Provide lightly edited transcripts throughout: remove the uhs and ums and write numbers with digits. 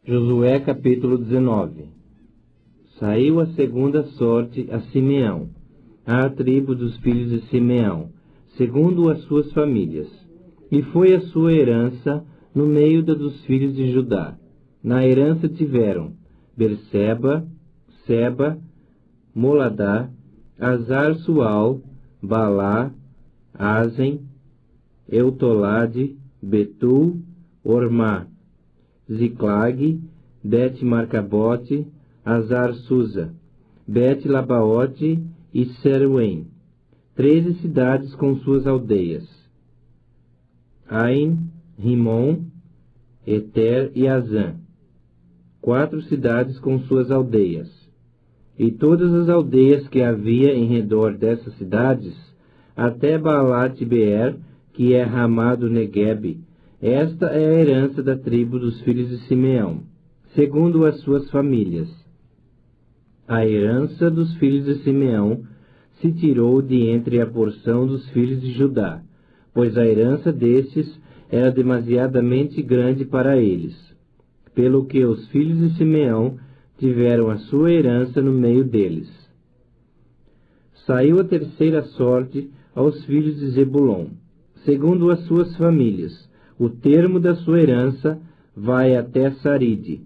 Josué capítulo 19. Saiu a segunda sorte a Simeão, à tribo dos filhos de Simeão, segundo as suas famílias, e foi a sua herança no meio da dos filhos de Judá. Na herança tiveram Berseba, Seba, Moladá, Azar-Sual, Balá, Azen, Eutolade, Betul, Ormá, Ziclag, Bet-Marcabote, Azar-Susa, Bet-Labaote e Seruém, 13 cidades com suas aldeias, Ain, Rimon, Eter e Azã, 4 cidades com suas aldeias, e todas as aldeias que havia em redor dessas cidades, até Baalat-Beer, que é Ramá do Neguebe. Esta é a herança da tribo dos filhos de Simeão, segundo as suas famílias. A herança dos filhos de Simeão se tirou de entre a porção dos filhos de Judá, pois a herança destes era demasiadamente grande para eles, pelo que os filhos de Simeão tiveram a sua herança no meio deles. Saiu a terceira sorte aos filhos de Zebulon, segundo as suas famílias. O termo da sua herança vai até Saride.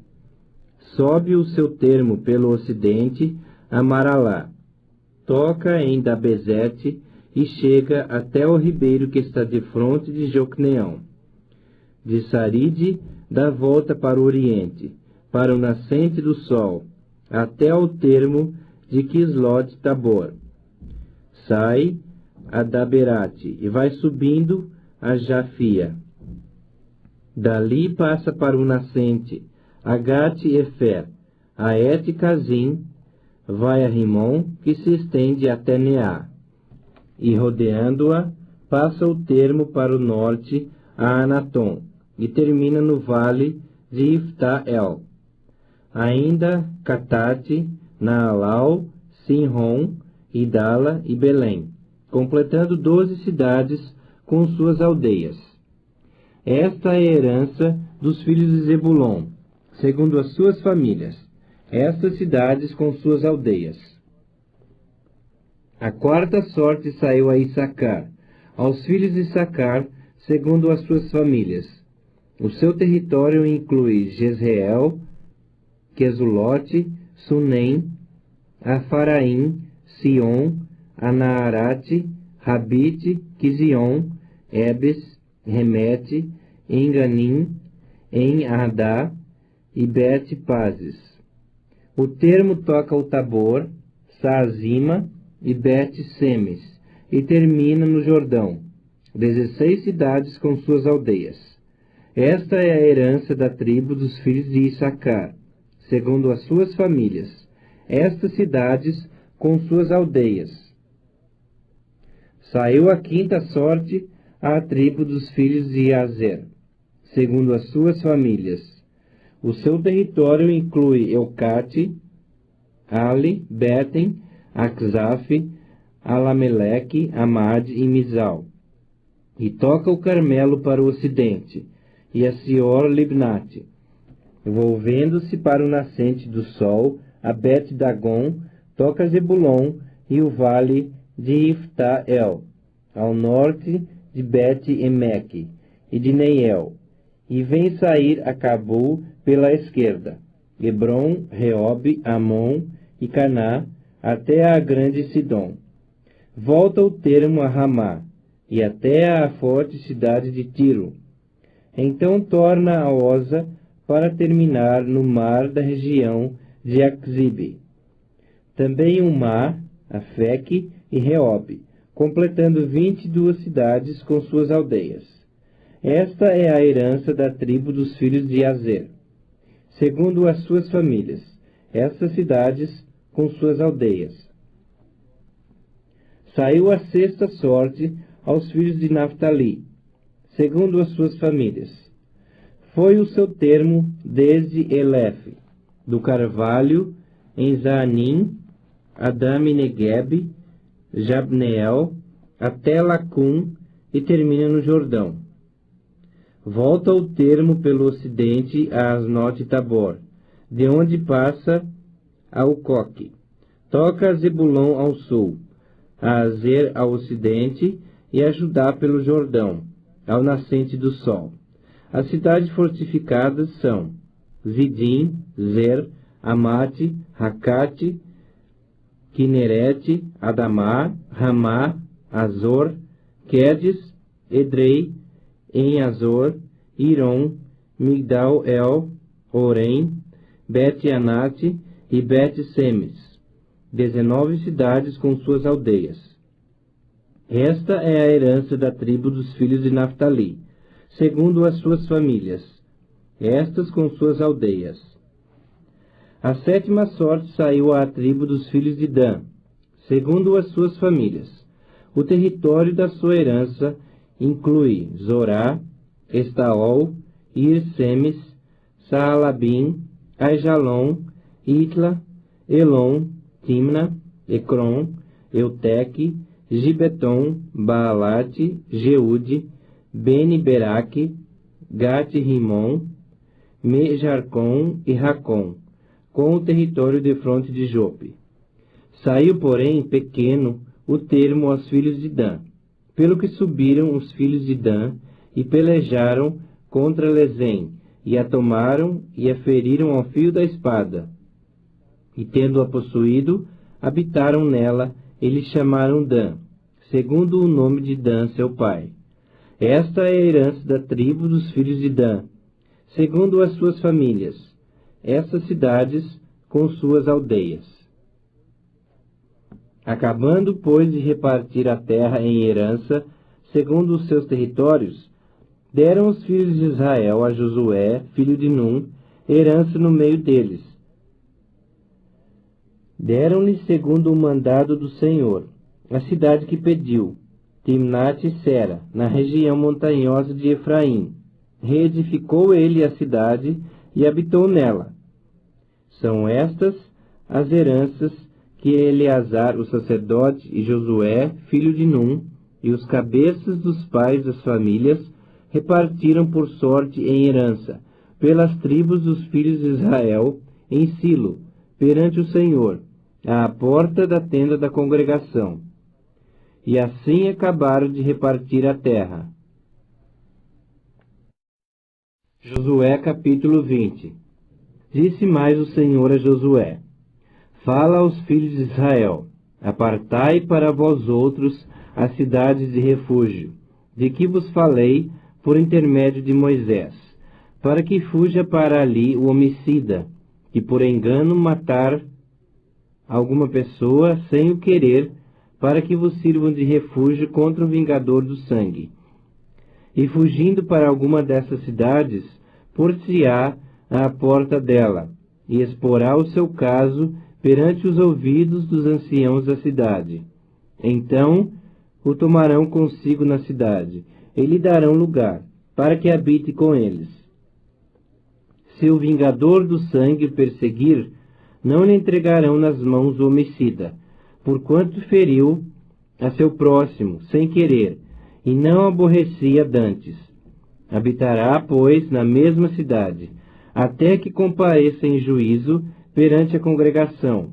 Sobe o seu termo pelo ocidente a Maralá. Toca em Dabezete e chega até o ribeiro que está defronte de Jocneão. De Saride dá volta para o oriente, para o nascente do sol, até ao termo de Quislot-Tabor. Sai a Daberate e vai subindo a Jafia. Dali passa para o nascente, a Gat-Efer, a Et-Cazim, vai a Rimon, que se estende até Neá, e rodeando-a, passa o termo para o norte a Anatom, e termina no vale de Ifta-El. Ainda Catate, Naalau, Sinron, Idala e Belém, completando 12 cidades com suas aldeias. Esta é a herança dos filhos de Zebulon, segundo as suas famílias, estas cidades com suas aldeias. A quarta sorte saiu a Issacar, aos filhos de Issacar, segundo as suas famílias. O seu território inclui Jezreel, Quesulote, Sunem, Afaraim, Sion, Anaarate, Rabite, Quizion, Ebes, Remete, Enganim, En-Adá e Bet-Pazes. O termo toca o Tabor, Saazima e Bet-Semes, e termina no Jordão, 16 cidades com suas aldeias. Esta é a herança da tribo dos filhos de Issacar, segundo as suas famílias, estas cidades com suas aldeias. Saiu a quinta sorte à tribo dos filhos de Azer, segundo as suas famílias. O seu território inclui Eucate, Ali, Beten, Aczaf, Alameleque, Amad e Mizal, e toca o Carmelo para o ocidente, e a Sior-Libnate, volvendo-se para o nascente do sol, a Bet-Dagon, toca Zebulon e o vale de Ifta-El, ao norte de Bet-Emeque e de Neiel, e vem sair a Cabul pela esquerda, Hebron, Reob, Amon e Caná, até a grande Sidom. Volta o termo a Ramá, e até a forte cidade de Tiro. Então torna a Oza para terminar no mar da região de Axibe. Também Umá, Afeque e Reob, completando 22 cidades com suas aldeias. Esta é a herança da tribo dos filhos de Azer, segundo as suas famílias, estas cidades com suas aldeias. Saiu a sexta sorte aos filhos de Naftali, segundo as suas famílias. Foi o seu termo desde Elef, do Carvalho, em Zaanim, Adame Neguebe, Jabneel, até Lacum, e termina no Jordão. Volta o termo pelo ocidente a Asnote Tabor, de onde passa ao Coque. Toca a Zebulon ao sul, a Azer ao ocidente e a Judá pelo Jordão, ao nascente do sol. As cidades fortificadas são Zidim, Zer, Amate, Racate, Quinerete, Adamá, Ramá, Azor, Quedes, Edrei, em Azor, Iron, Migdal-El, Orem, Bet-Anate e Bet-Semes, 19 cidades com suas aldeias. Esta é a herança da tribo dos filhos de Naftali, segundo as suas famílias, estas com suas aldeias. A 7ª sorte saiu à tribo dos filhos de Dan, segundo as suas famílias. O território da sua herança inclui Zorá, Estaol, Ir-Semes, Saalabim, Aijalon, Itla, Elon, Timna, Ecrom, Euteque, Gibeton, Baalate, Jeude, Beni-Beraque, Gate-Rimon, Mejarcom e Racom, com o território defronte de Jope. Saiu, porém, pequeno o termo aos filhos de Dan, pelo que subiram os filhos de Dan e pelejaram contra Lezém, e a tomaram e a feriram ao fio da espada. E tendo-a possuído, habitaram nela e lhe chamaram Dan, segundo o nome de Dan, seu pai. Esta é a herança da tribo dos filhos de Dan, segundo as suas famílias, essas cidades com suas aldeias. Acabando, pois, de repartir a terra em herança, segundo os seus territórios, deram os filhos de Israel a Josué, filho de Num, herança no meio deles. Deram-lhe segundo o mandado do Senhor, a cidade que pediu, Timnate e Sera, na região montanhosa de Efraim. Reedificou ele a cidade e habitou nela. São estas as heranças que Eleazar, o sacerdote, e Josué, filho de Num, e os cabeças dos pais das famílias, repartiram por sorte em herança, pelas tribos dos filhos de Israel, em Silo, perante o Senhor, à porta da tenda da congregação. E assim acabaram de repartir a terra. Josué capítulo 20. Disse mais o Senhor a Josué: Fala aos filhos de Israel: Apartai para vós outros as cidades de refúgio, de que vos falei por intermédio de Moisés, para que fuja para ali o homicida, que por engano matar alguma pessoa sem o querer, para que vos sirvam de refúgio contra o vingador do sangue. E fugindo para alguma dessas cidades, por-se-á à porta dela, e exporá o seu caso perante os ouvidos dos anciãos da cidade. Então o tomarão consigo na cidade, e lhe darão lugar, para que habite com eles. Se o vingador do sangue o perseguir, não lhe entregarão nas mãos o homicida, porquanto feriu a seu próximo, sem querer, e não aborrecia dantes. Habitará, pois, na mesma cidade, até que compareça em juízo perante a congregação,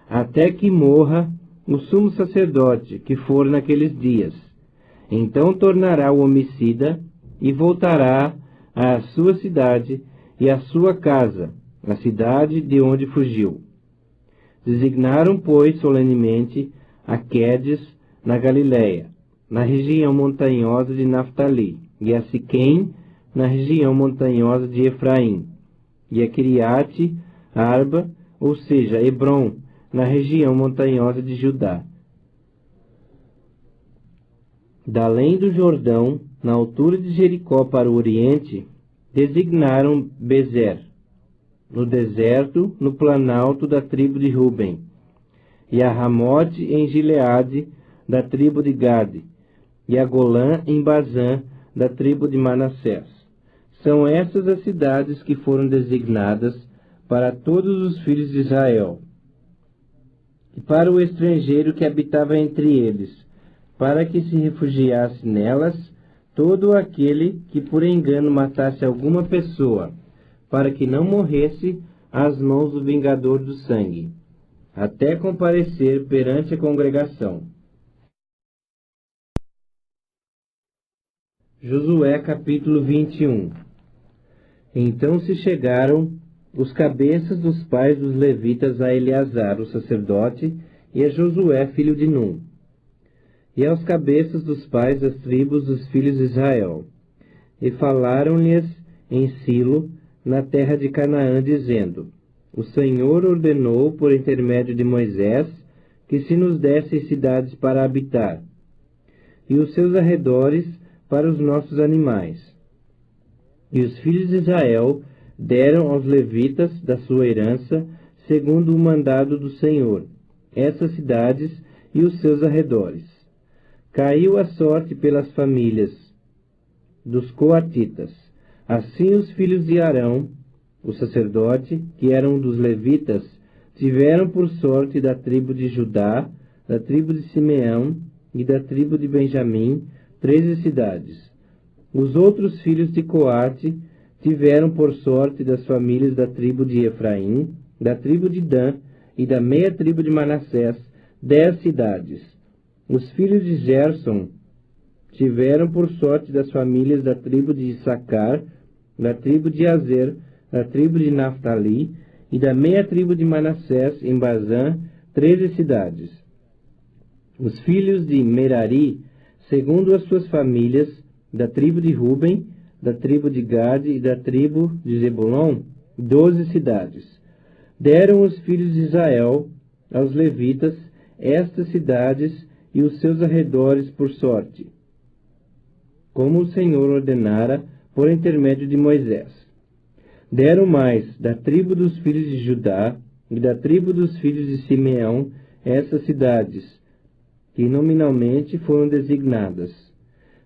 até que morra o sumo sacerdote, que for naqueles dias. Então tornará o homicida e voltará à sua cidade e à sua casa, a cidade de onde fugiu. Designaram, pois, solenemente a Quedes, na Galiléia, na região montanhosa de Naftali, e a Siquém, na região montanhosa de Efraim, e a Kiriate Arba, ou seja, Hebrom, na região montanhosa de Judá. Da além do Jordão, na altura de Jericó para o oriente, designaram Bezer, no deserto, no planalto da tribo de Ruben, e a Ramote em Gileade, da tribo de Gade, e a Golã em Bazã, da tribo de Manassés. São essas as cidades que foram designadas para todos os filhos de Israel, e para o estrangeiro que habitava entre eles, para que se refugiasse nelas, todo aquele que por engano matasse alguma pessoa, para que não morresse às mãos do vingador do sangue, até comparecer perante a congregação. Josué capítulo 21. Então se chegaram os cabeças dos pais dos levitas a Eleazar, o sacerdote, e a Josué, filho de Num, e aos cabeças dos pais das tribos dos filhos de Israel, e falaram-lhes em Silo, na terra de Canaã, dizendo: O Senhor ordenou por intermédio de Moisés que se nos dessem cidades para habitar, e os seus arredores para os nossos animais. E os filhos de Israel deram aos levitas da sua herança, segundo o mandado do Senhor, essas cidades e os seus arredores. Caiu a sorte pelas famílias dos coatitas. Assim os filhos de Arão, o sacerdote, que eram dos levitas, tiveram por sorte da tribo de Judá, da tribo de Simeão e da tribo de Benjamim 13 cidades. Os outros filhos de Coate tiveram por sorte das famílias da tribo de Efraim, da tribo de Dan e da meia tribo de Manassés 10 cidades. Os filhos de Gerson tiveram por sorte das famílias da tribo de Issacar, da tribo de Azer, da tribo de Naftali e da meia tribo de Manassés em Bazã 13 cidades. Os filhos de Merari, segundo as suas famílias, da tribo de Ruben, da tribo de Gade e da tribo de Zebulon, 12 cidades. Deram os filhos de Israel aos levitas estas cidades e os seus arredores por sorte, como o Senhor ordenara por intermédio de Moisés. Deram mais da tribo dos filhos de Judá e da tribo dos filhos de Simeão essas cidades, que nominalmente foram designadas,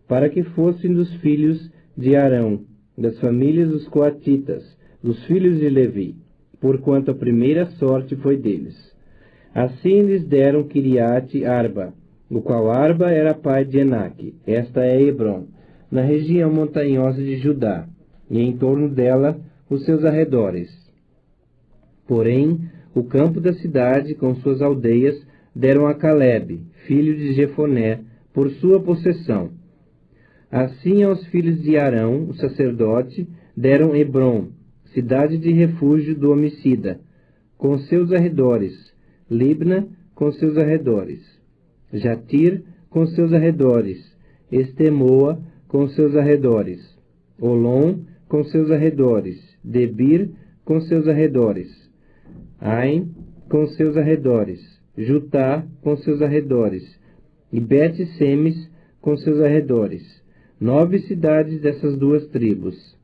para que fossem dos filhos de Arão, das famílias dos coatitas, dos filhos de Levi, porquanto a primeira sorte foi deles. Assim lhes deram Kiriate Arba, o qual Arba era pai de Enaque, esta é Hebron, na região montanhosa de Judá, e em torno dela os seus arredores. Porém, o campo da cidade, com suas aldeias, deram a Calebe, filho de Jefoné, por sua possessão. Assim aos filhos de Arão, o sacerdote, deram Hebron, cidade de refúgio do homicida, com seus arredores, Libna, com seus arredores, Jatir, com seus arredores, Estemoa, com seus arredores, Olom, com seus arredores, Debir, com seus arredores, Ain, com seus arredores, Jutá, com seus arredores, e Bet-Semes, com seus arredores, 9 cidades dessas duas tribos.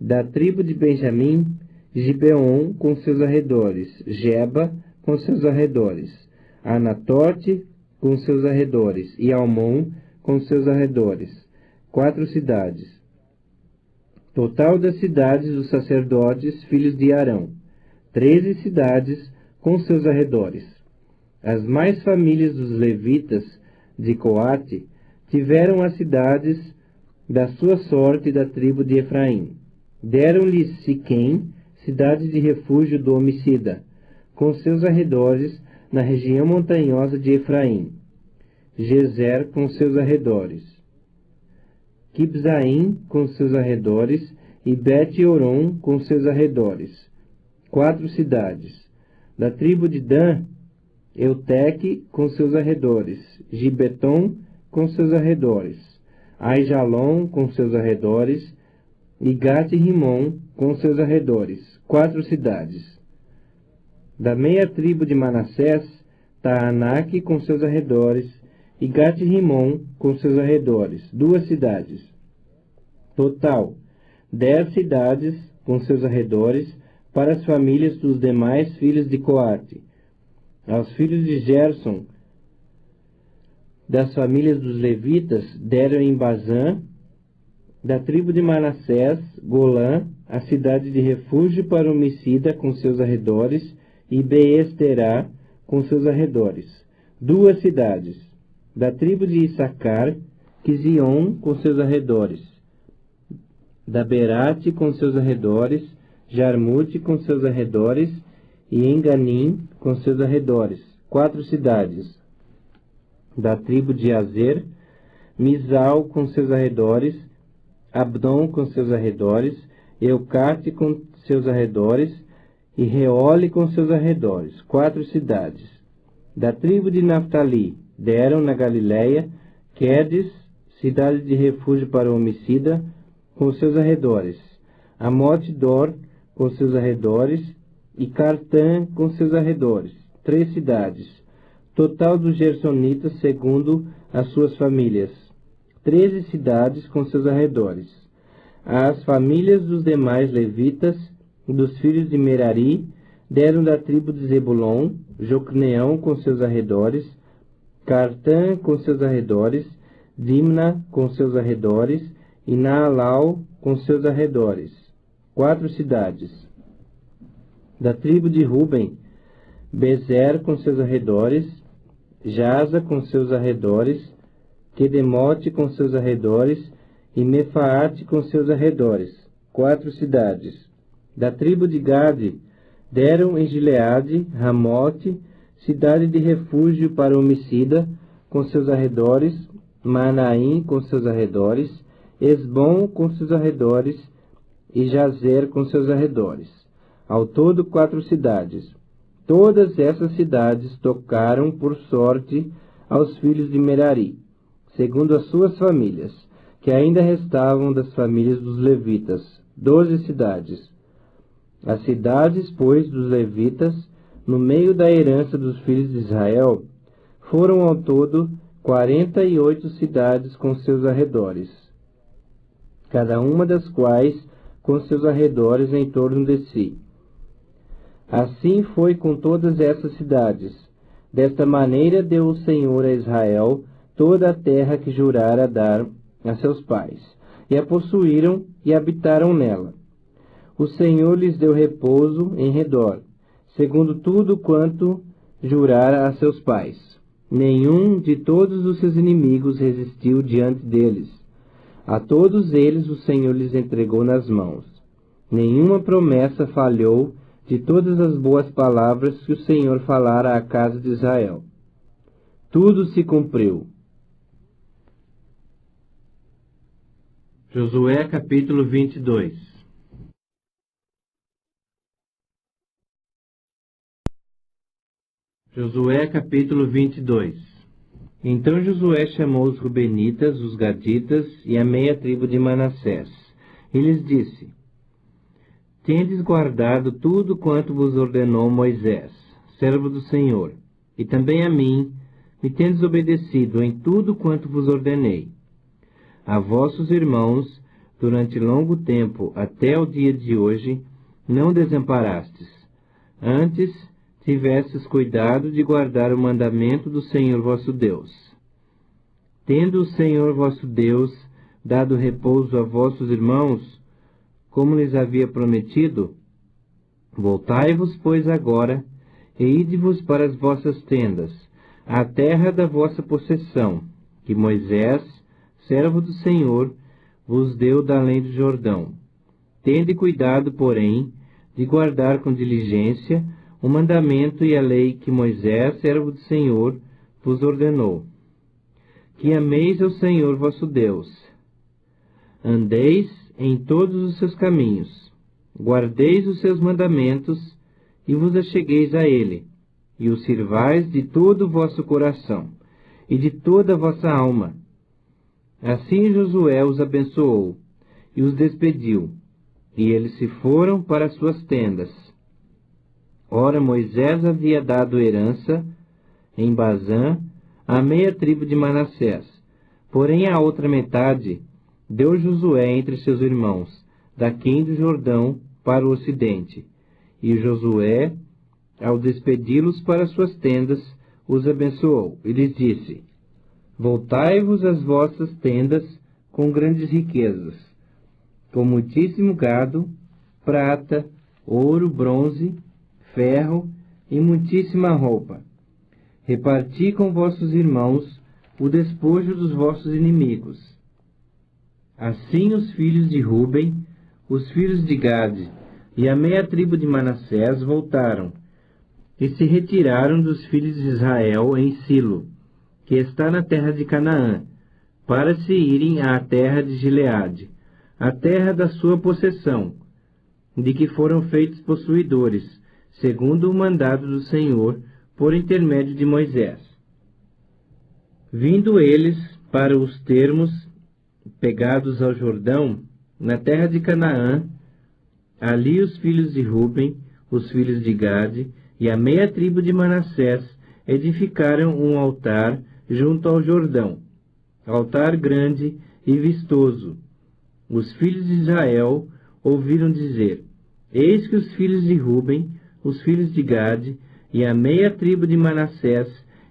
Da tribo de Benjamim, Gibeon, com seus arredores, Geba, com seus arredores, Anatote, com seus arredores, e Almon, com seus arredores, 4 cidades. Total das cidades dos sacerdotes, filhos de Arão, 13 cidades com seus arredores. As mais famílias dos levitas de Coate tiveram as cidades da sua sorte da tribo de Efraim. Deram-lhes Siquém, cidade de refúgio do homicida, com seus arredores na região montanhosa de Efraim, Gezer com seus arredores, Quibzaim com seus arredores e Bet-Oron com seus arredores, 4 cidades. Da tribo de Dan, Euteque com seus arredores, Gibeton com seus arredores, Aijalon com seus arredores e Gate-Rimon com seus arredores, 4 cidades. Da meia tribo de Manassés, Taanaque com seus arredores e Gate-Rimon com seus arredores, 2 cidades. Total, 10 cidades com seus arredores para as famílias dos demais filhos de Coate. Aos filhos de Gerson, das famílias dos levitas, deram em Bazã, da tribo de Manassés, Golã, a cidade de refúgio para o homicida com seus arredores, e Beesterá com seus arredores, 2 cidades. Da tribo de Issacar, Quizion com seus arredores, Daberate com seus arredores, Jarmute com seus arredores, e Enganim com seus arredores, 4 cidades. Da tribo de Azer, Misal com seus arredores, Abdon com seus arredores, Eucate com seus arredores, e Reole com seus arredores, 4 cidades. Da tribo de Naftali, deram na Galiléia, Quedes, cidade de refúgio para o homicida, com seus arredores, Amote-dor com seus arredores, e Cartã com seus arredores, 3 cidades. Total dos gersonitas segundo as suas famílias, 13 cidades com seus arredores. As famílias dos demais levitas, dos filhos de Merari, deram da tribo de Zebulon, Jocneão com seus arredores, Cartã com seus arredores, Dimna com seus arredores, e Naalau com seus arredores, 4 cidades. Da tribo de Ruben, Bezer com seus arredores, Jaza com seus arredores, Quedemote com seus arredores, e Mefaate com seus arredores, 4 cidades. Da tribo de Gade, deram em Gileade, Ramote, cidade de refúgio para o homicida, com seus arredores, Manaim com seus arredores, Esbom com seus arredores, e Jazer com seus arredores. Ao todo 4 cidades. Todas essas cidades tocaram por sorte aos filhos de Merari, segundo as suas famílias, que ainda restavam das famílias dos levitas, 12 cidades. As cidades, pois, dos levitas, no meio da herança dos filhos de Israel, foram ao todo 48 cidades com seus arredores, cada uma das quais com seus arredores em torno de si. Assim foi com todas essas cidades. Desta maneira deu o Senhor a Israel toda a terra que jurara dar a seus pais, e a possuíram e habitaram nela. O Senhor lhes deu repouso em redor, segundo tudo quanto jurara a seus pais. Nenhum de todos os seus inimigos resistiu diante deles. A todos eles o Senhor lhes entregou nas mãos. Nenhuma promessa falhou de todas as boas palavras que o Senhor falara à casa de Israel. Tudo se cumpriu. Josué capítulo 22. Josué capítulo 22. Então Josué chamou os Rubenitas, os Gaditas e a meia tribo de Manassés, e lhes disse: Tendes guardado tudo quanto vos ordenou Moisés, servo do Senhor, e também a mim me tendes obedecido em tudo quanto vos ordenei. A vossos irmãos, durante longo tempo, até o dia de hoje, não desamparastes. Antes, tivestes cuidado de guardar o mandamento do Senhor vosso Deus. Tendo o Senhor vosso Deus dado repouso a vossos irmãos, como lhes havia prometido, voltai-vos, pois, agora, e ide-vos para as vossas tendas, à terra da vossa possessão, que Moisés, servo do Senhor, vos deu da além do Jordão. Tende cuidado, porém, de guardar com diligência o mandamento e a lei que Moisés, servo do Senhor, vos ordenou. Que ameis ao Senhor vosso Deus. Andeis em todos os seus caminhos, guardeis os seus mandamentos, e vos achegueis a ele, e o sirvais de todo o vosso coração, e de toda a vossa alma. Assim Josué os abençoou, e os despediu, e eles se foram para as suas tendas. Ora, Moisés havia dado herança, em Bazã, à meia tribo de Manassés, porém a outra metade deu Josué entre seus irmãos, daquém do Jordão para o ocidente. E Josué, ao despedi-los para suas tendas, os abençoou, e lhes disse: Voltai-vos às vossas tendas com grandes riquezas, com muitíssimo gado, prata, ouro, bronze, ferro e muitíssima roupa. Reparti com vossos irmãos o despojo dos vossos inimigos. Assim os filhos de Ruben, os filhos de Gade e a meia tribo de Manassés voltaram, e se retiraram dos filhos de Israel em Silo, que está na terra de Canaã, para se irem à terra de Gileade, a terra da sua possessão, de que foram feitos possuidores, segundo o mandado do Senhor, por intermédio de Moisés. Vindo eles para os termos pegados ao Jordão, na terra de Canaã, ali os filhos de Ruben, os filhos de Gade e a meia tribo de Manassés edificaram um altar junto ao Jordão, altar grande e vistoso. Os filhos de Israel ouviram dizer: Eis que os filhos de Ruben, os filhos de Gade e a meia tribo de Manassés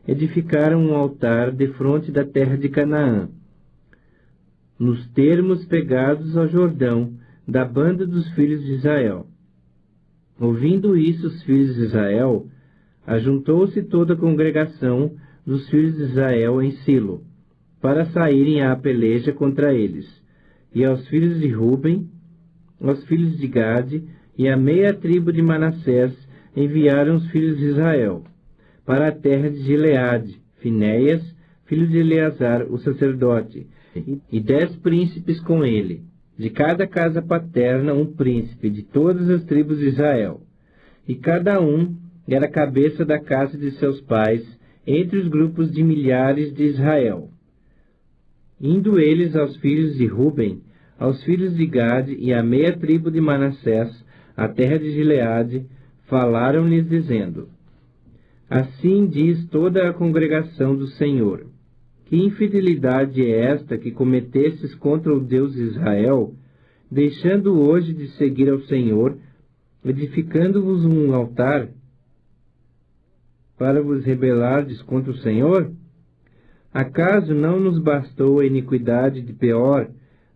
edificaram um altar defronte da terra de Canaã, nos termos pegados ao Jordão, da banda dos filhos de Israel. Ouvindo isso, os filhos de Israel, ajuntou-se toda a congregação dos filhos de Israel em Silo, para saírem à peleja contra eles. E aos filhos de Ruben, aos filhos de Gade e a meia tribo de Manassés enviaram os filhos de Israel para a terra de Gileade, Finéias, filho de Eleazar, o sacerdote, e 10 príncipes com ele, de cada casa paterna um príncipe de todas as tribos de Israel, e cada um era a cabeça da casa de seus pais, entre os grupos de milhares de Israel. Indo eles aos filhos de Ruben, aos filhos de Gade e à meia tribo de Manassés, a terra de Gileade, falaram-lhes dizendo: Assim diz toda a congregação do Senhor: Que infidelidade é esta que cometestes contra o Deus de Israel, deixando hoje de seguir ao Senhor, edificando-vos um altar, para vos rebelardes contra o Senhor? Acaso não nos bastou a iniquidade de Peor,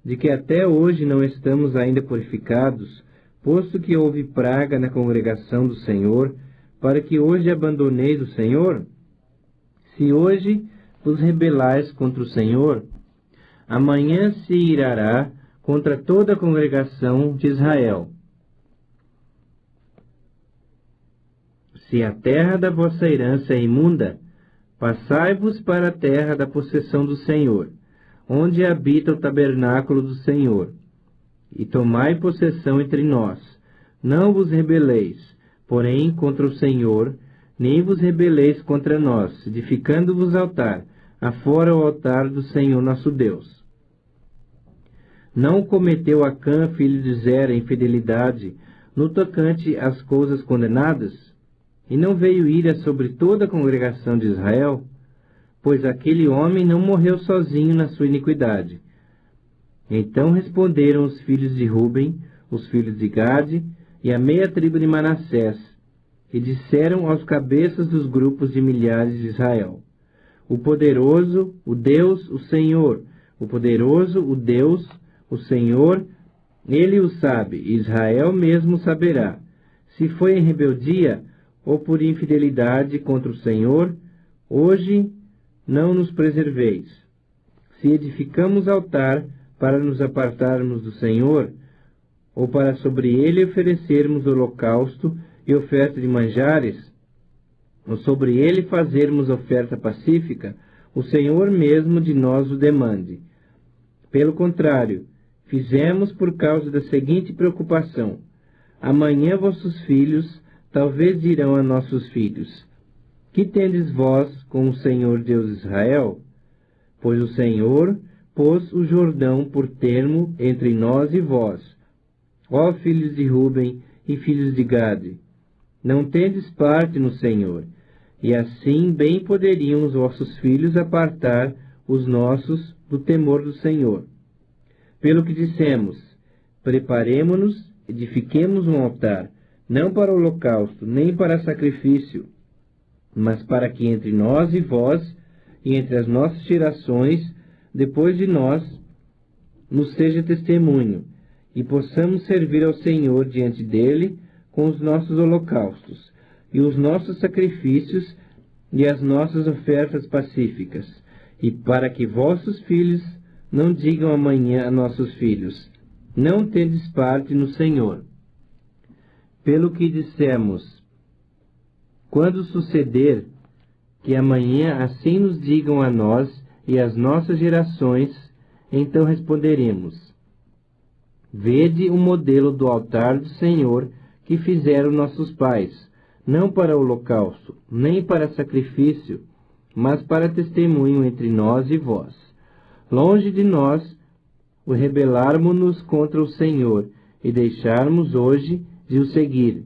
de que até hoje não estamos ainda purificados, posto que houve praga na congregação do Senhor, para que hoje abandoneis o Senhor? Se hoje vos rebelais contra o Senhor, amanhã se irará contra toda a congregação de Israel. Se a terra da vossa herança é imunda, passai-vos para a terra da possessão do Senhor, onde habita o tabernáculo do Senhor, e tomai possessão entre nós. Não vos rebeleis, porém, contra o Senhor, nem vos rebeleis contra nós, edificando-vos altar, afora o altar do Senhor nosso Deus. Não cometeu Acã, filho de Zera, infidelidade, no tocante às coisas condenadas? E não veio ira sobre toda a congregação de Israel? Pois aquele homem não morreu sozinho na sua iniquidade. Então responderam os filhos de Ruben, os filhos de Gade e a meia tribo de Manassés, e disseram aos cabeças dos grupos de milhares de Israel: O poderoso, o Deus, o Senhor, o poderoso, o Deus, o Senhor, ele o sabe, e Israel mesmo saberá, se foi em rebeldia ou por infidelidade contra o Senhor. Hoje não nos preserveis. Se edificamos altar para nos apartarmos do Senhor, ou para sobre ele oferecermos holocausto e oferta de manjares, ou sobre ele fazermos oferta pacífica, o Senhor mesmo de nós o demande. Pelo contrário, fizemos por causa da seguinte preocupação: amanhã vossos filhos talvez dirão a nossos filhos: Que tendes vós com o Senhor Deus de Israel? Pois o Senhor pôs o Jordão por termo entre nós e vós, ó filhos de Ruben e filhos de Gade. Não tendes parte no Senhor, e assim bem poderiam os vossos filhos apartar os nossos do temor do Senhor. Pelo que dissemos: Preparemo-nos, edifiquemos um altar, não para holocausto, nem para sacrifício, mas para que entre nós e vós, e entre as nossas gerações, depois de nós, nos seja testemunho, e possamos servir ao Senhor diante dele com os nossos holocaustos, e os nossos sacrifícios, e as nossas ofertas pacíficas, e para que vossos filhos não digam amanhã a nossos filhos: não tendes parte no Senhor. Pelo que dissemos, quando suceder que amanhã assim nos digam a nós e às nossas gerações, então responderemos: vede o modelo do altar do Senhor que fizeram nossos pais, não para holocausto, nem para sacrifício, mas para testemunho entre nós e vós. Longe de nós o rebelarmos-nos contra o Senhor e deixarmos hoje de o seguir,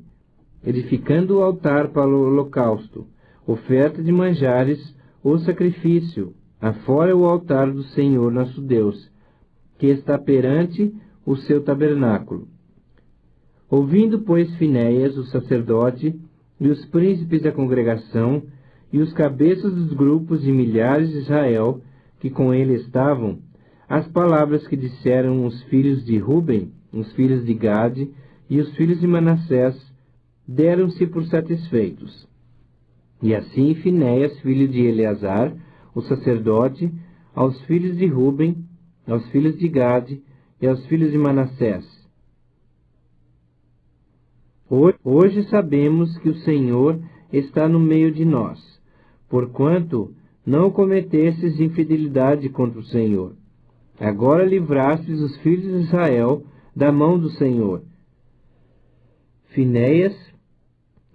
edificando o altar para o holocausto, oferta de manjares ou sacrifício, afora o altar do Senhor nosso Deus, que está perante o seu tabernáculo. Ouvindo, pois, Finéias, o sacerdote, e os príncipes da congregação, e os cabeças dos grupos de milhares de Israel, que com ele estavam, as palavras que disseram os filhos de Ruben, os filhos de Gade e os filhos de Manassés, deram-se por satisfeitos. E assim Finéias, filho de Eleazar, o sacerdote, aos filhos de Ruben, aos filhos de Gade e aos filhos de Manassés: hoje sabemos que o Senhor está no meio de nós, porquanto não cometestes infidelidade contra o Senhor. Agora livrastes os filhos de Israel da mão do Senhor. Finéias,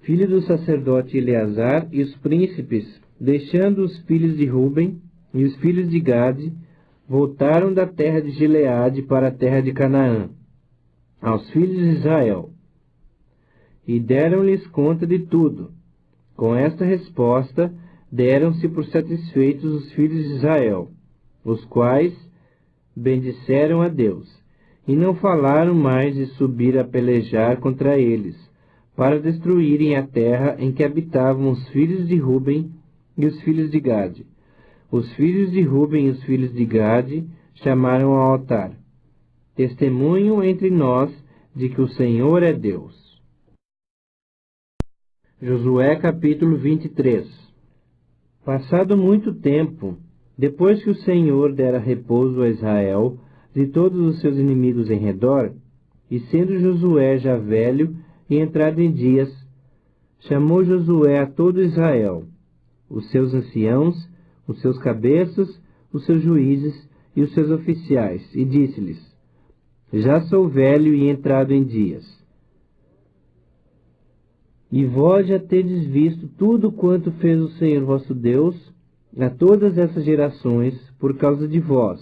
filho do sacerdote Eleazar, e os príncipes, deixando os filhos de Ruben e os filhos de Gade, voltaram da terra de Gileade para a terra de Canaã, aos filhos de Israel, e deram-lhes conta de tudo. Com esta resposta, deram-se por satisfeitos os filhos de Israel, os quais bendisseram a Deus, e não falaram mais de subir a pelejar contra eles, para destruírem a terra em que habitavam os filhos de Ruben e os filhos de Gade. Os filhos de Ruben e os filhos de Gade chamaram ao altar: testemunho entre nós de que o Senhor é Deus. Josué capítulo 23. Passado muito tempo, depois que o Senhor dera repouso a Israel de todos os seus inimigos em redor, e sendo Josué já velho e entrado em dias, chamou Josué a todo Israel, os seus anciãos, os seus cabeças, os seus juízes e os seus oficiais, e disse-lhes: já sou velho e entrado em dias, e vós já tendes visto tudo quanto fez o Senhor vosso Deus a todas essas gerações por causa de vós,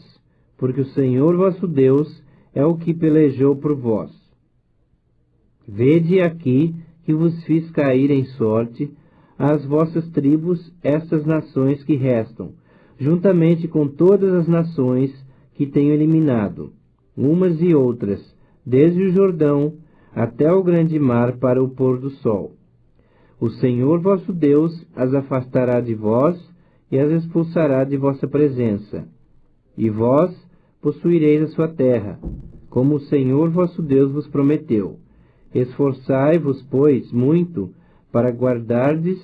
porque o Senhor vosso Deus é o que pelejou por vós. Vede aqui que vos fiz cair em sorte às vossas tribos estas nações que restam, juntamente com todas as nações que tenho eliminado, umas e outras, desde o Jordão até o grande mar para o pôr do sol. O Senhor vosso Deus as afastará de vós e as expulsará de vossa presença, e vós possuireis a sua terra, como o Senhor vosso Deus vos prometeu. Esforçai-vos, pois, muito para guardardes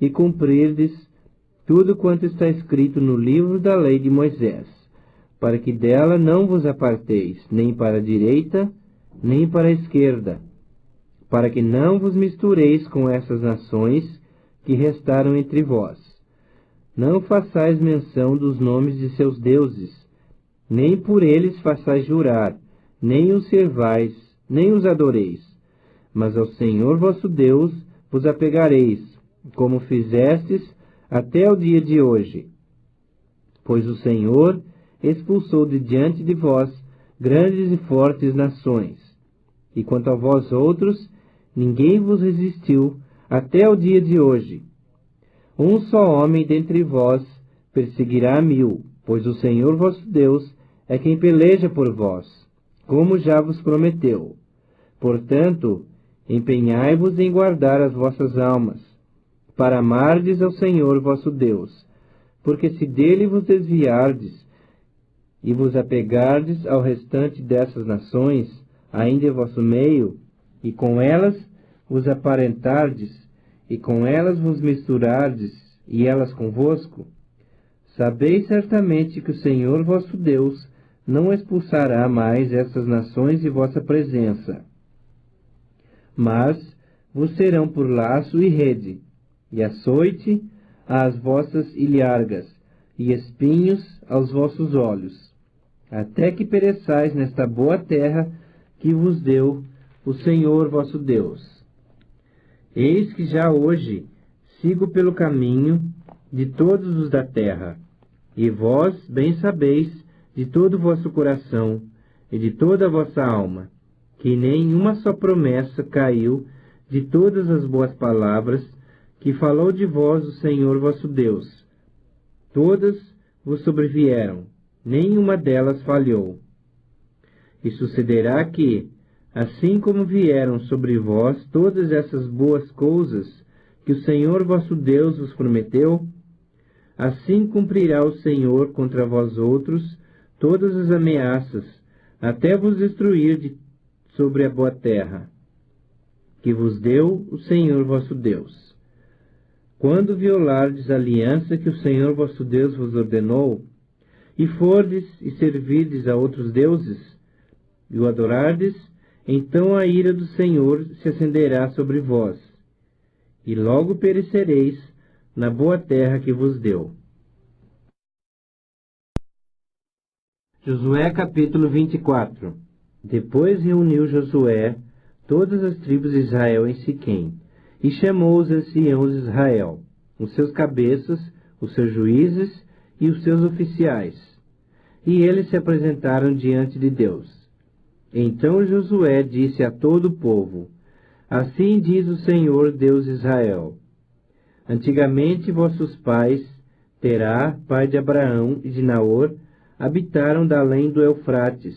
e cumprirdes tudo quanto está escrito no livro da lei de Moisés, para que dela não vos aparteis, nem para a direita, nem para a esquerda, para que não vos mistureis com essas nações que restaram entre vós. Não façais menção dos nomes de seus deuses, nem por eles façais jurar, nem os servais, nem os adoreis, mas ao Senhor vosso Deus vos apegareis, como fizestes até o dia de hoje. Pois o Senhor expulsou de diante de vós grandes e fortes nações, e quanto a vós outros, ninguém vos resistiu até o dia de hoje. Um só homem dentre vós perseguirá 1000, pois o Senhor vosso Deus é quem peleja por vós, como já vos prometeu. Portanto, empenhai-vos em guardar as vossas almas, para amardes ao Senhor vosso Deus, porque se dele vos desviardes e vos apegardes ao restante dessas nações, ainda em vosso meio, e com elas vos aparentardes, e com elas vos misturardes, e elas convosco, Sabeis certamente que o Senhor vosso Deus não expulsará mais essas nações de vossa presença, mas vos serão por laço e rede, e açoite às vossas ilhargas, e espinhos aos vossos olhos, até que pereçais nesta boa terra que vos deu o Senhor vosso Deus. Eis que já hoje sigo pelo caminho de todos os da terra, e vós bem sabeis de todo o vosso coração e de toda a vossa alma, que nem uma só promessa caiu de todas as boas palavras que falou de vós o Senhor vosso Deus. Todas vos sobrevieram, nenhuma delas falhou. E sucederá que, assim como vieram sobre vós todas essas boas coisas que o Senhor vosso Deus vos prometeu, assim cumprirá o Senhor contra vós outros todas as ameaças, até vos destruir sobre a boa terra, que vos deu o Senhor vosso Deus. Quando violardes a aliança que o Senhor vosso Deus vos ordenou, e fordes e servirdes a outros deuses, e o adorardes, então a ira do Senhor se acenderá sobre vós, e logo perecereis na boa terra que vos deu. Josué capítulo 24. Depois reuniu Josué todas as tribos de Israel em Siquém, e chamou os anciãos de Israel, os seus cabeças, os seus juízes e os seus oficiais. E eles se apresentaram diante de Deus. Então Josué disse a todo o povo: Assim diz o Senhor Deus de Israel: Antigamente vossos pais, Terá, pai de Abraão e de Naor, habitaram da além do Eufrates,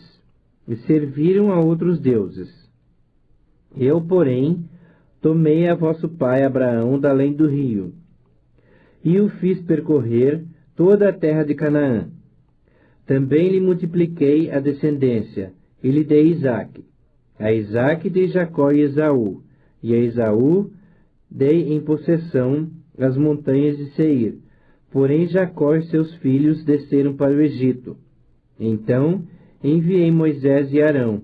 e serviram a outros deuses. Eu, porém, tomei a vosso pai Abraão da além do rio, e o fiz percorrer toda a terra de Canaã. Também lhe multipliquei a descendência, e lhe dei Isaque. A Isaque dei Jacó e Esaú, e a Esaú dei em possessão as montanhas de Seir. Porém Jacó e seus filhos desceram para o Egito. Então enviei Moisés e Arão,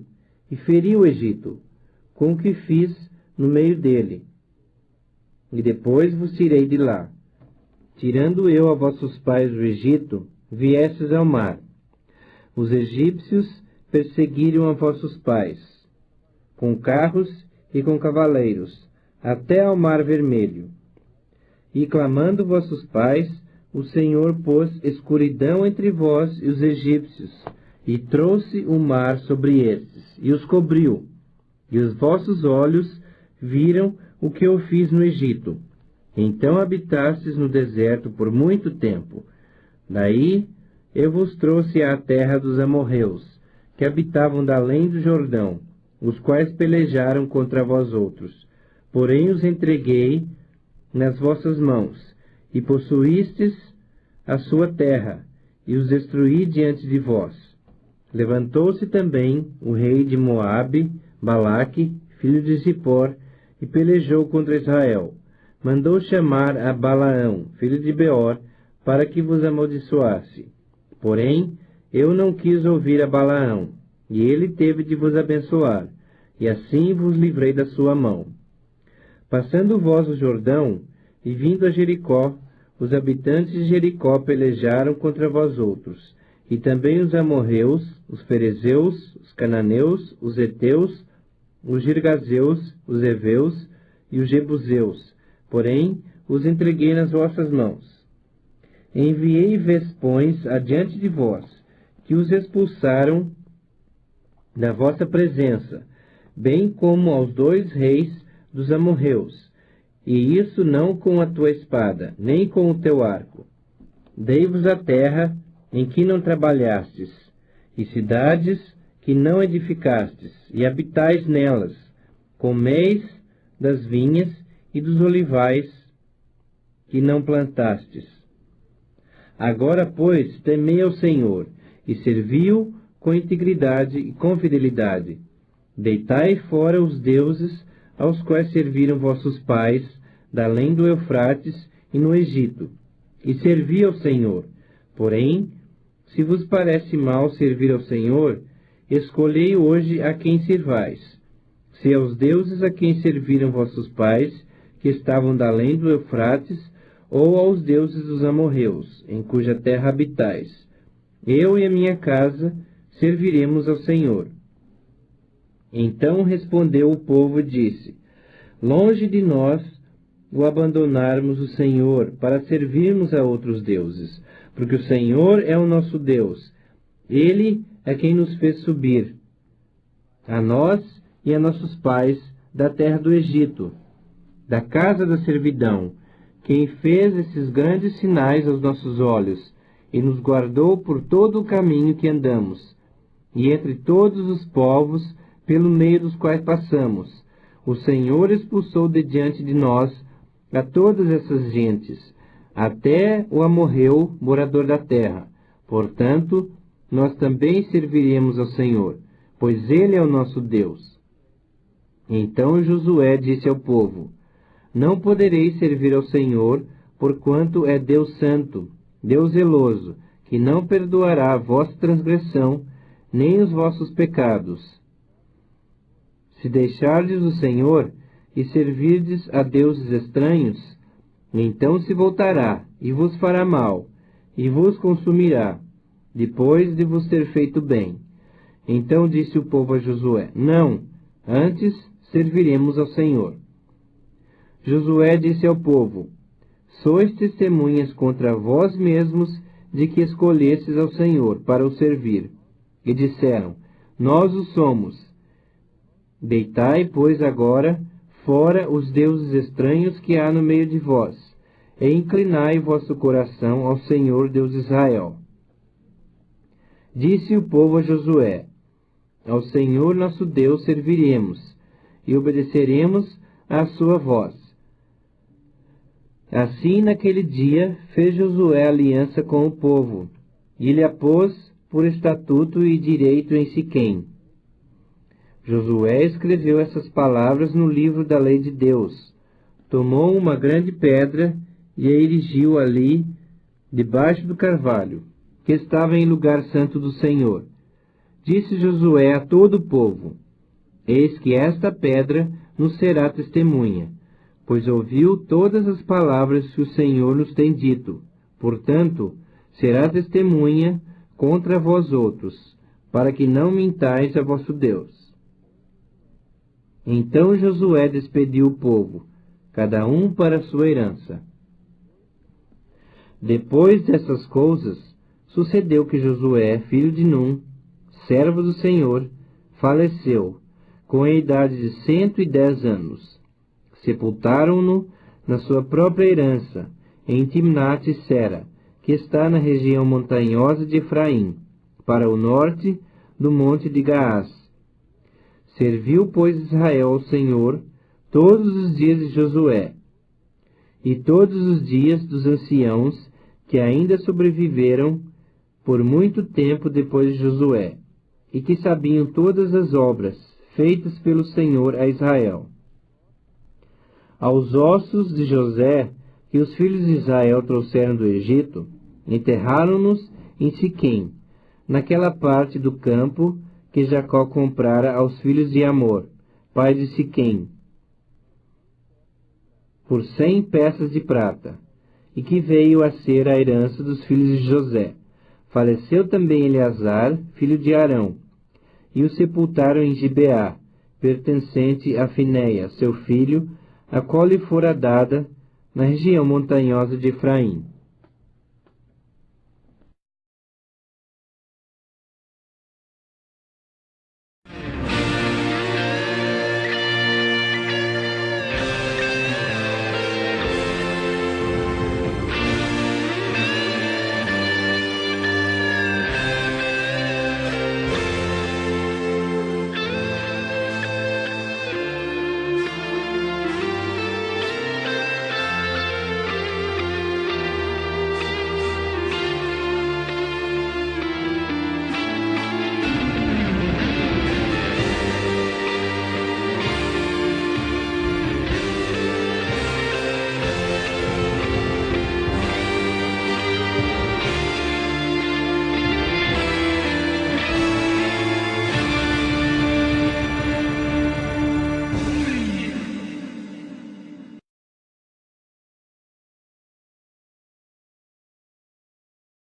e feri o Egito, com o que fiz no meio dele. E depois vos tirei de lá. Tirando eu a vossos pais do Egito, viestes ao mar. Os egípcios perseguiram a vossos pais, com carros e com cavaleiros, até ao mar vermelho. E clamando vossos pais, o Senhor pôs escuridão entre vós e os egípcios, e trouxe o mar sobre estes, e os cobriu. E os vossos olhos viram o que eu fiz no Egito. Então habitastes no deserto por muito tempo. Daí eu vos trouxe à terra dos amorreus, que habitavam da além do Jordão, os quais pelejaram contra vós outros. Porém os entreguei nas vossas mãos, e possuístes a sua terra, e os destruí diante de vós. Levantou-se também o rei de Moabe, Balaque, filho de Zippor, e pelejou contra Israel. Mandou chamar a Balaão, filho de Beor, para que vos amaldiçoasse. Porém, eu não quis ouvir a Balaão, e ele teve de vos abençoar, e assim vos livrei da sua mão. Passando vós o Jordão, e vindo a Jericó, os habitantes de Jericó pelejaram contra vós outros, e também os amorreus, os ferezeus, os cananeus, os heteus, os girgazeus, os heveus e os jebuseus, porém os entreguei nas vossas mãos. Enviei vespões adiante de vós, que os expulsaram da vossa presença, bem como aos 2 reis dos amorreus, e isso não com a tua espada, nem com o teu arco. Dei-vos a terra em que não trabalhastes, e cidades que não edificastes, e habitais nelas, comeis das vinhas e dos olivais que não plantastes. Agora, pois, temei ao Senhor, e servi-o com integridade e com fidelidade. Deitai fora os deuses aos quais serviram vossos pais, da além do Eufrates e no Egito, e servi ao Senhor. Porém, se vos parece mal servir ao Senhor, escolhei hoje a quem servais. Se aos deuses a quem serviram vossos pais, que estavam da além do Eufrates, ou aos deuses dos amorreus, em cuja terra habitais. Eu e a minha casa serviremos ao Senhor. Então respondeu o povo e disse: Longe de nós o abandonarmos o Senhor para servirmos a outros deuses, porque o Senhor é o nosso Deus. Ele é quem nos fez subir, a nós e a nossos pais, da terra do Egito, da casa da servidão, quem fez esses grandes sinais aos nossos olhos, e nos guardou por todo o caminho que andamos, e entre todos os povos pelo meio dos quais passamos. O Senhor expulsou de diante de nós a todas essas gentes, até o amorreu, morador da terra. Portanto, nós também serviremos ao Senhor, pois Ele é o nosso Deus. Então Josué disse ao povo: Não podereis servir ao Senhor, porquanto é Deus santo, Deus zeloso, que não perdoará a vossa transgressão, nem os vossos pecados. Se deixardes o Senhor e servirdes a deuses estranhos, então se voltará e vos fará mal, e vos consumirá, depois de vos ter feito bem. Então disse o povo a Josué: Não, antes serviremos ao Senhor. Josué disse ao povo: Sois testemunhas contra vós mesmos de que escolhestes ao Senhor para o servir. E disseram: Nós o somos. Deitai, pois, agora fora os deuses estranhos que há no meio de vós, e inclinai vosso coração ao Senhor Deus de Israel. Disse o povo a Josué: Ao Senhor nosso Deus serviremos, e obedeceremos à sua voz. Assim, naquele dia, fez Josué aliança com o povo, e lhe a pôs por estatuto e direito em Siquém. Josué escreveu essas palavras no livro da lei de Deus. Tomou uma grande pedra e a erigiu ali, debaixo do carvalho, que estava em lugar santo do Senhor. Disse Josué a todo o povo: Eis que esta pedra nos será testemunha, pois ouviu todas as palavras que o Senhor nos tem dito. Portanto, será testemunha contra vós outros, para que não mintais a vosso Deus. Então Josué despediu o povo, cada um para a sua herança. Depois dessas coisas, sucedeu que Josué, filho de Num, servo do Senhor, faleceu, com a idade de 110 anos. Sepultaram-no na sua própria herança, em Timnat-Sera, que está na região montanhosa de Efraim, para o norte do monte de Gaás. Serviu, pois, Israel ao Senhor todos os dias de Josué, e todos os dias dos anciãos que ainda sobreviveram por muito tempo depois de Josué, e que sabiam todas as obras feitas pelo Senhor a Israel. Aos ossos de José, que os filhos de Israel trouxeram do Egito, enterraram-nos em Siquém, naquela parte do campo que Jacó comprara aos filhos de Amor, pai de Siquém, por 100 peças de prata, e que veio a ser a herança dos filhos de José. Faleceu também Eleazar, filho de Arão, e o sepultaram em Gibeá, pertencente a Finéia, seu filho, a qual lhe fora dada na região montanhosa de Efraim.